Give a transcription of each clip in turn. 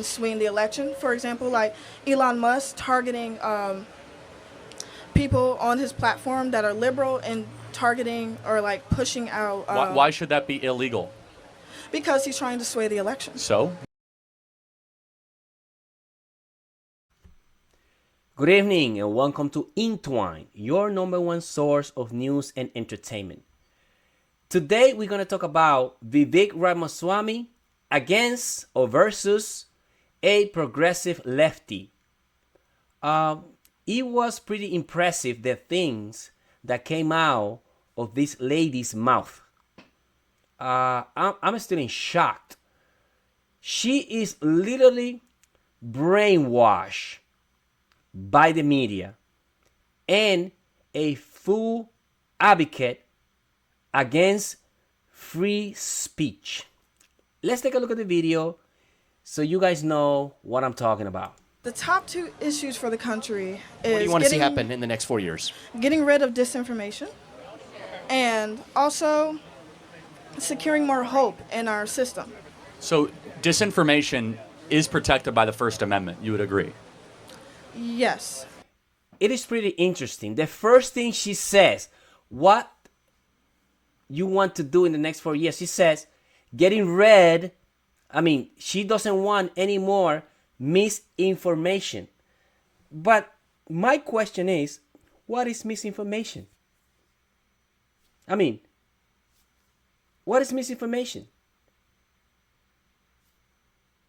swing the election. For example, like Elon Musk targeting people on his platform that are liberal and targeting or like pushing out. Why should that be illegal? Because he's trying to sway the election. So? Good evening and welcome to Entwine, your number one source of news and entertainment. Today we're going to talk about Vivek Ramaswamy against or versus a progressive lefty. It was pretty impressive the things that came out of this lady's mouth. I'm still in shock. She is literally brainwashed by the media and a full advocate against free speech. Let's take a look at the video so you guys know what I'm talking about. The top two issues for the country is What do you want to see happen in the next 4 years? getting rid of disinformation and also securing more hope in our system. So disinformation is protected by the First Amendment, you would agree? Yes. It is pretty interesting. The first thing she says, what you want to do in the next 4 years, she says, getting rid, she doesn't want any more misinformation. But my question is, what is misinformation? What is misinformation?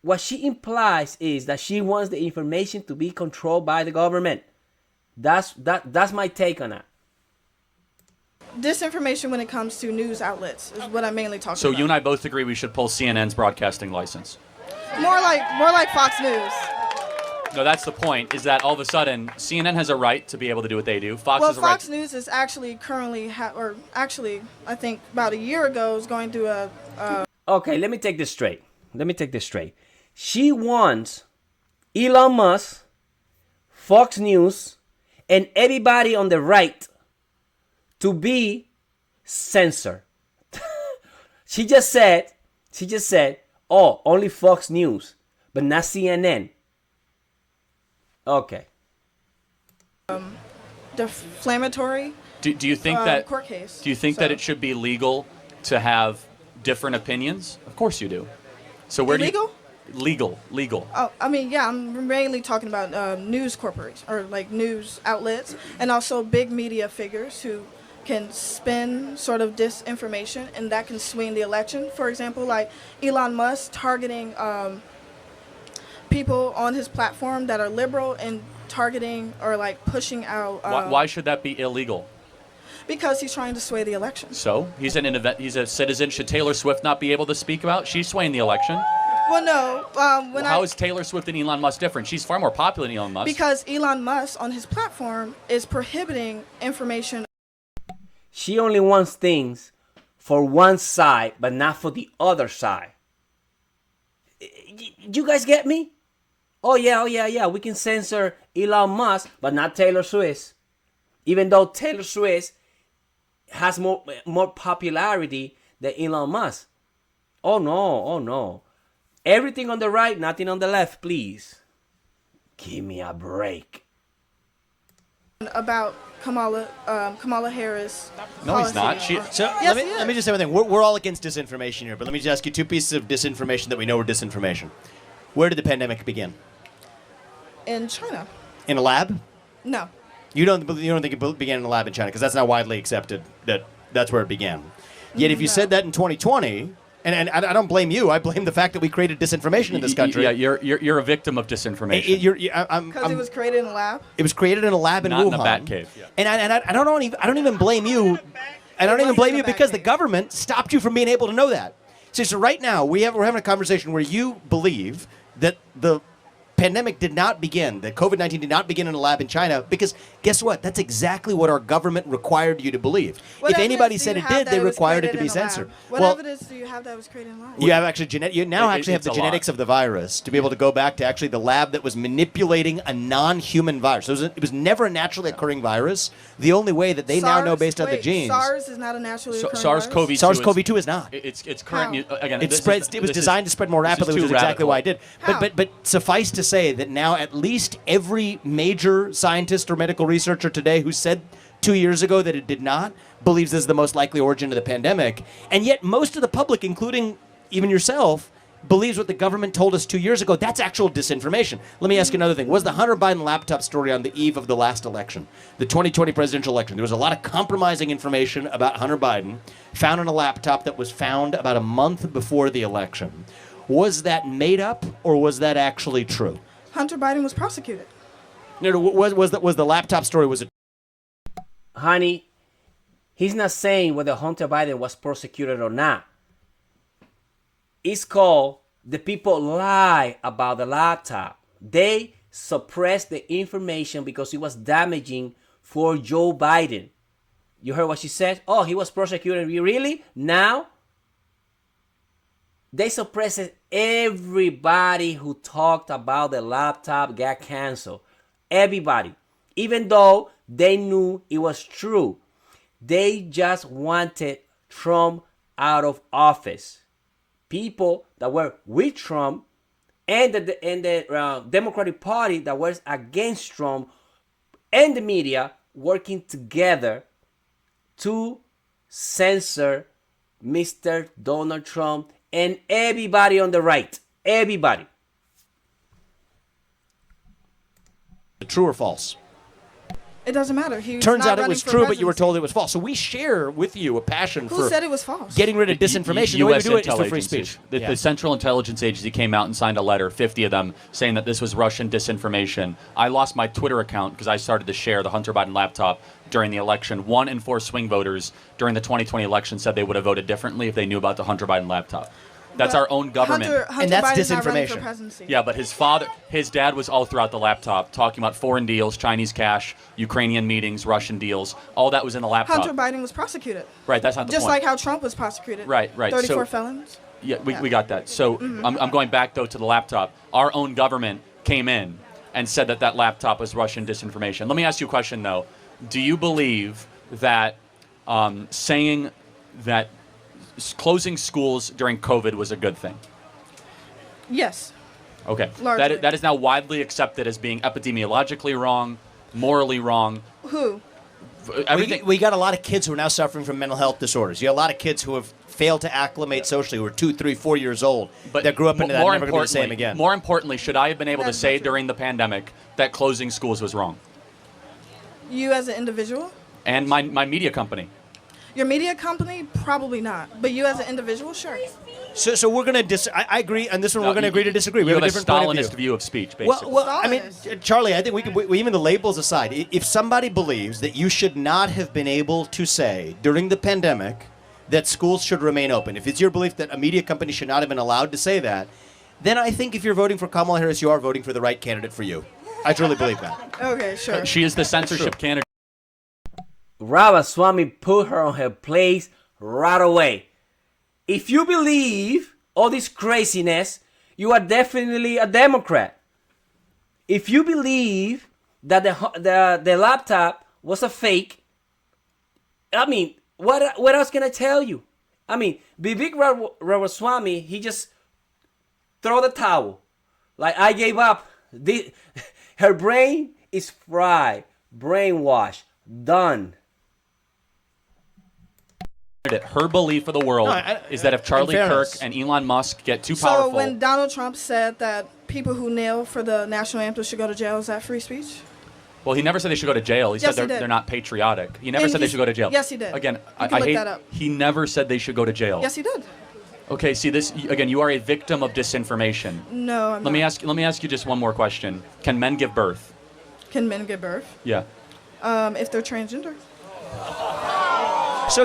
What she implies is that she wants the information to be controlled by the government. That's my take on that. Disinformation when it comes to news outlets is what I'm mainly talking So about. you and I both agree we should pull CNN's broadcasting license. More like Fox News. No, that's the point, is that all of a sudden CNN has a right to be able to do what they do. Fox Well, has a right. Fox News is actually currently, I think about a year ago, is going through a. Okay, let me take this straight. She wants Elon Musk, Fox News, and everybody on the right to be censored. She just said, oh, only Fox News, but not CNN. Okay. Defamatory. Do you think that court case. Do you think that it should be legal to have different opinions? Of course you do. So where Illegal? do you legal? Oh, I'm mainly talking about news corporations or like news outlets and also big media figures who can spin sort of disinformation and that can swing the election. For example, like Elon Musk targeting people on his platform that are liberal and targeting or like pushing out. Why should that be illegal? Because he's trying to sway the election. So he's a citizen. Should Taylor Swift not be able to speak about? She's swaying the election. Well, no. How is Taylor Swift and Elon Musk different? She's far more popular than Elon Musk. Because Elon Musk on his platform is prohibiting information. She only wants things for one side, but not for the other side. You guys get me? Oh yeah. We can censor Elon Musk, but not Taylor Swift. Even though Taylor Swift has more popularity than Elon Musk. Oh no. Everything on the right, nothing on the left, please. Give me a break. About Kamala Harris. No, he's not. Yes, Let me just say one thing. We're all against disinformation here, but let me just ask you two pieces of disinformation that we know are disinformation. Where did the pandemic begin? In China. In a lab? No. You don't think it began in a lab in China because that's not widely accepted that that's where it began. Yet if you said that in 2020, and I don't blame you, I blame the fact that we created disinformation in this country. Yeah, you're a victim of disinformation. Because it was created in a lab. It was created in a lab in Not Wuhan. in a bat cave. Yeah. And I don't even blame you. I don't even blame you because the government stopped you from being able to know that. So right now we're having a conversation where you believe that the pandemic did not begin, that COVID-19 did not begin in a lab in China, because guess what? That's exactly what our government required you to believe. What If anybody evidence do said you it have did, that they was required it to created be in a lab? censored. What Well, evidence do you have that was created in a lab? you have actually you now actually have It's the a lot. genetics of the virus to be able to go back to actually the lab that was manipulating a non-human virus. So it was never a naturally occurring virus. The only way that they now know based on the genes. SARS is not a naturally occurring SARS-CoV-2 virus? SARS-CoV-2 is not. It's current. How? Again, It spreads. It was designed to spread more rapidly, which is exactly why it did. How? But suffice to say that now at least every major scientist or medical researcher today who said 2 years ago that it did not believes this is the most likely origin of the pandemic, and yet most of the public, including even yourself, believes what the government told us 2 years ago. That's actual disinformation. Let me ask you another thing. Was the Hunter Biden laptop story on the eve of the last election, the 2020 presidential election? There was a lot of compromising information about Hunter Biden found on a laptop that was found about a month before the election. Was that made up or was that actually true? Hunter Biden was prosecuted. No, was the laptop story, was it? Honey, he's not saying whether Hunter Biden was prosecuted or not. It's called the people lie about the laptop. They suppressed the information because it was damaging for Joe Biden. You heard what she said? Oh, he was prosecuted. Really? Now? They suppressed everybody who talked about the laptop got canceled. Everybody. Even though they knew it was true. They just wanted Trump out of office. People that were with Trump and the Democratic Party that was against Trump and the media working together to censor Mr. Donald Trump and everybody on the right. Everybody. True or false? It doesn't matter. He was Turns not out it running was for true, but you were presidency. told it was false. So we share with you a passion Who for said it was false? getting rid of disinformation. The way we U.S. do it is intel through free agencies. speech. The Central Intelligence Agency came out and signed a letter, 50 of them, saying that this was Russian disinformation. I lost my Twitter account because I started to share the Hunter Biden laptop during the election. 1 in 4 swing voters during the 2020 election said they would have voted differently if they knew about the Hunter Biden laptop. That's But our own government. Hunter And that's Biden's not running for disinformation. presidency. Yeah, but his dad was all throughout the laptop talking about foreign deals, Chinese cash, Ukrainian meetings, Russian deals. All that was in the laptop. Hunter Biden was prosecuted. Right, that's not the Just point. like how Trump was prosecuted. Right. 34 So- felons. Yeah, we got that. So I'm going back, though, to the laptop. Our own government came in and said that laptop was Russian disinformation. Let me ask you a question, though. Do you believe that saying that closing schools during COVID was a good thing? Yes. Okay. Largely. That is now widely accepted as being epidemiologically wrong, morally wrong. Who? Everything. We got a lot of kids who are now suffering from mental health disorders. You got a lot of kids who have failed to acclimate socially, who are 2, 3, 4 years old, that grew up into that, never going to be the same again. More importantly, should I have been able to That's say not true. during the pandemic that closing schools was wrong? You as an individual? And my media company. Your media company? Probably not. But you as an individual? Sure. So we're going to I agree on this one. We're going to agree to disagree. We You have a have different point of Stalinist view. view of speech, basically. Well, I mean, Stalinist. Charlie, I think we even the labels aside, if somebody believes that you should not have been able to say during the pandemic that schools should remain open, if it's your belief that a media company should not have been allowed to say that, then I think if you're voting for Kamala Harris, you are voting for the right candidate for you. I truly believe that. Okay, sure. She is the censorship candidate. Ramaswamy put her on her place right away. If you believe all this craziness, you are definitely a Democrat. If you believe that the laptop was a fake, I mean, what else can I tell you? I mean, VIvek Ramaswamy, he just throw the towel. Like, I gave up. Her brain is fried, brainwashed, done. Her belief of the world is that if Charlie in Kirk fairness. and Elon Musk get too So powerful, when Donald Trump said that people who kneel for the national anthem should go to jail, is that free speech? well, he never said they should go to jail. He Yes, said he did. they're not patriotic. He never And said they he's- should go to jail. yes, he did. Again, You I can look hate. that up. He never said they should go to jail. Yes, he did. Okay, see this again. You are a victim of disinformation. No, I'm Let me not. ask you just one more question. Can men give birth? Can men give birth? Yeah. If they're transgender. So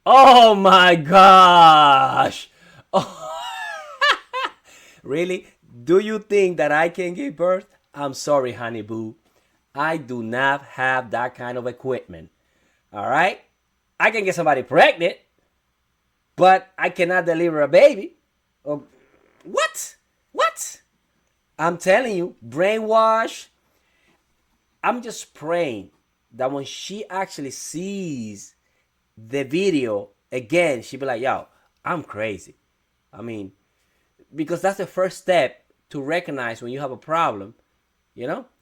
Oh my gosh! Oh. Really? Do you think that I can give birth? I'm sorry, honey boo. I do not have that kind of equipment. All right? I can get somebody pregnant, but I cannot deliver a baby. Oh, what? What? I'm telling you, brainwash. I'm just praying that when she actually sees the video again, she'll be like, yo, I'm crazy. I mean, because that's the first step to recognize when you have a problem,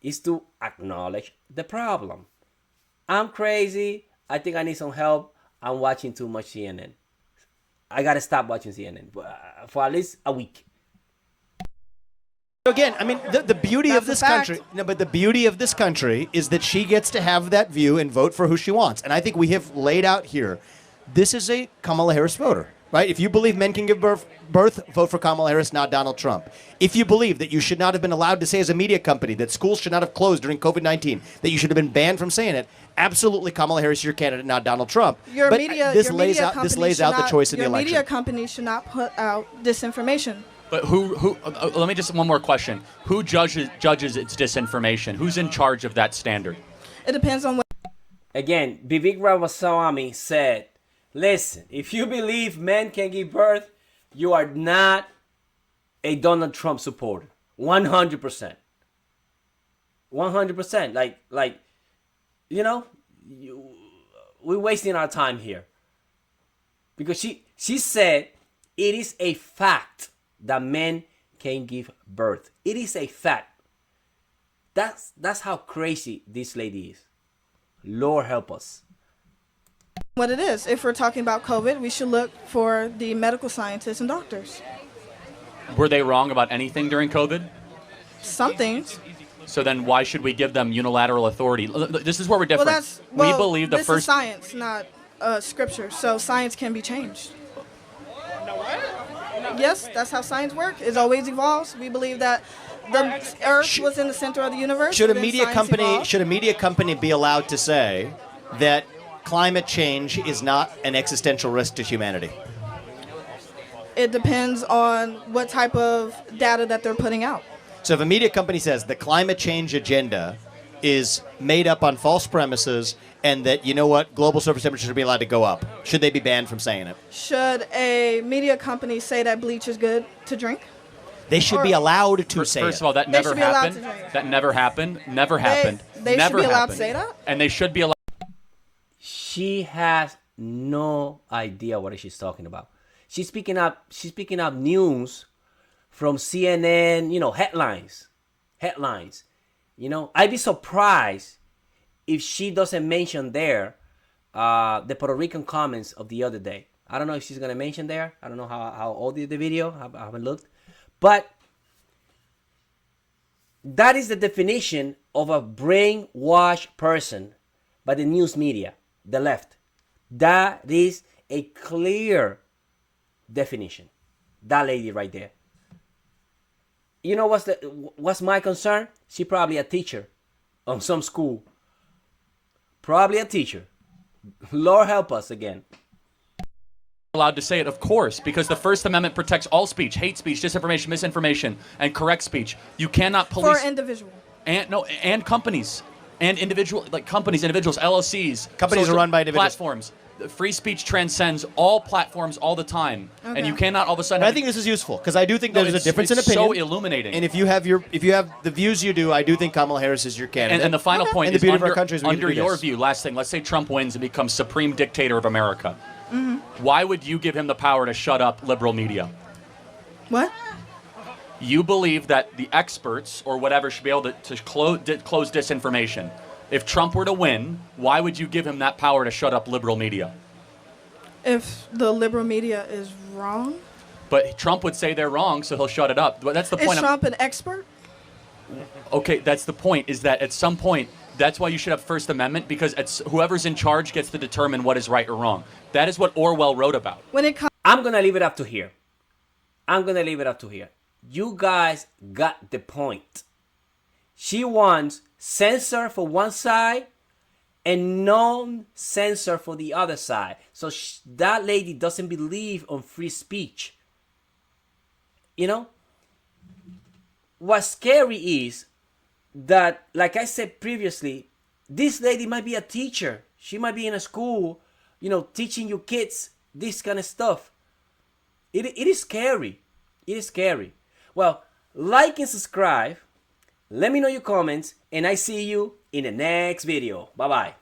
is to acknowledge the problem. I'm crazy. I think I need some help. I'm watching too much CNN. I got to stop watching CNN for at least a week. Again, I mean, the beauty of this country, but the beauty of this country is that she gets to have that view and vote for who she wants. And I think we have laid out here, this is a Kamala Harris voter, right? If you believe men can give birth, vote for Kamala Harris, not Donald Trump. If you believe that you should not have been allowed to say as a media company that schools should not have closed during COVID-19, that you should have been banned from saying it, absolutely Kamala Harris is your candidate, not Donald Trump. This lays out the choice in the election. Your media company should not put out disinformation. But let me just one more question. Who judges its disinformation? Who's in charge of that standard? It depends on what. Again, VIvek Ramaswamy said, listen, if you believe men can give birth, you are not a Donald Trump supporter. 100%. 100%. We're wasting our time here. Because she said it is a fact that men can give birth. It is a fact. That's how crazy this lady is. Lord help us. What it is. If we're talking about COVID, we should look for the medical scientists and doctors. Were they wrong about anything during COVID? Some things. So then why should we give them unilateral authority? This is where we're different. We believe this is science, not scripture. So science can be changed. Yes, that's how science works. It always evolves. We believe that the Earth was in the center of the universe. Should a media company be allowed to say that climate change is not an existential risk to humanity? It depends on what type of data that they're putting out. So if a media company says the climate change agenda is made up on false premises and that, global surface temperatures should be allowed to go up, should they be banned from saying it? Should a media company say that bleach is good to drink? They should be allowed to say it. First of all, that never happened. That never happened. Never happened. They should be allowed to say that? And they should be allowed. She has no idea what she's talking about. She's picking up news from CNN, headlines. I'd be surprised if she doesn't mention there the Puerto Rican comments of the other day. I don't know if she's going to mention there. I don't know how old is the video. I haven't looked. But that is the definition of a brainwashed person by the news media, the left. That is a clear definition. That lady right there. You know what's my concern? She probably a teacher on some school. Probably a teacher. Lord help us again. Allowed to say it, of course, because the First Amendment protects all speech, hate speech, disinformation, misinformation, and correct speech. You cannot police for individual and companies and individuals, LLCs. Companies are run by individuals. Platforms. Free speech transcends all platforms all the time, and you cannot all of a sudden. I think this is useful because I do think there's a difference in opinion. So illuminating. And if you have the views you do, I do think Kamala Harris is your candidate. And the final point and is the beauty of our country is under your view. Last thing, let's say Trump wins and becomes supreme dictator of America. Mm-hmm. Why would you give him the power to shut up liberal media? What? You believe that the experts or whatever should be able to close disinformation. If Trump were to win, why would you give him that power to shut up liberal media? If the liberal media is wrong? But Trump would say they're wrong, so he'll shut it up. That's the point. Is Trump an expert? Okay, that's the point, is that at some point, that's why you should have First Amendment, because whoever's in charge gets to determine what is right or wrong. That is what Orwell wrote about. I'm going to leave it up to here. You guys got the point. She wants censor for one side and non-censor for the other side. So that lady doesn't believe on free speech. what's scary is that, like I said previously, this lady might be a teacher. She might be in a school, teaching you kids this kind of stuff. It is scary. It is scary. Well, like and subscribe. Let me know your comments, and I see you in the next video. Bye-bye.